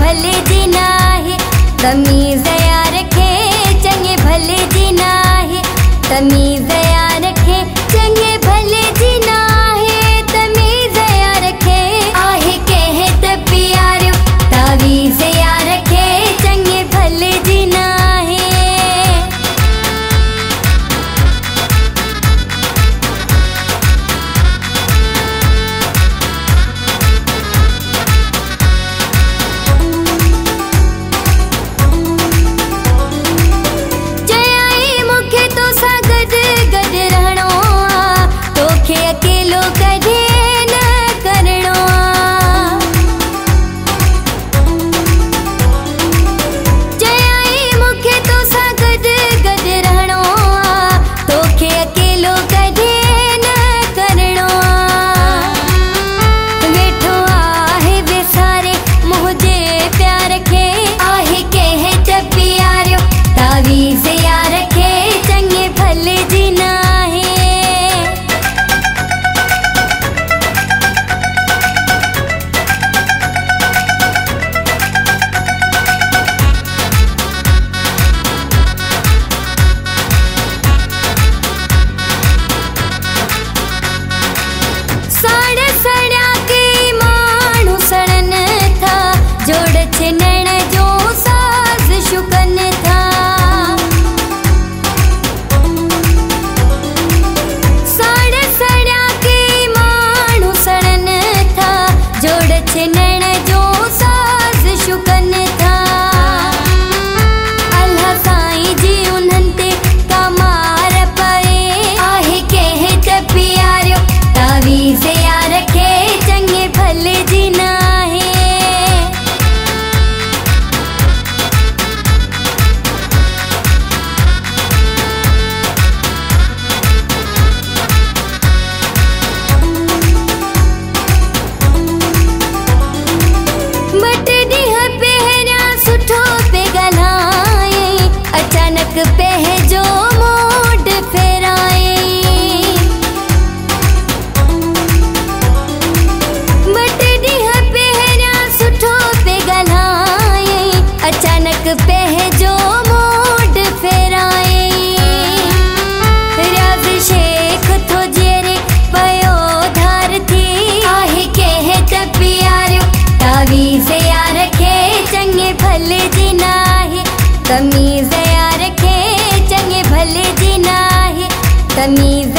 भले जी नाहे, तमीज़ यार रखे चंगे भले जी नाहे, तमीज़ यार रखे चंगे भले जी नाहे, तमीज़ यार रखे आहे कहे त प्यारो, तावीज़ यार रखे चंगे भले जी नाहे। अकेलो कदे न करणो, चयाई मुखे तो सा गद गद रहणो, तोखे अकेलो कदे न करणो। वेठो आहे बेसारे मुझे प्यार खे, आहे कहे त प्यारो, तावीज़ यार रखे चंगे भले जी नाहे। जोड़ छिनण जो साज़ शुकन था, साड़ सड़ा के माण्हू सड़न था, जोड़ छिनण जो साज़ शुकन था। अल्लाह साईं जी उन्हनि ते कमार पए, आहे कहे त प्यारो, तावीज़ यार रखे चंगे भले जी नाहे। अचानक पह जो मोड फेराए, मट ॾींहं पहिरियां सुठो पे ॻाल्हाए, अचानक पह जो मोड फेराए। राज़ शेख थो जेरे पयो धार थी, आहे कहे त प्यारो, तावीज़ यार रखे चंगे भले जी नाहे, तमीज़ यार रखे चंगे भले जी नाहे, तमीज़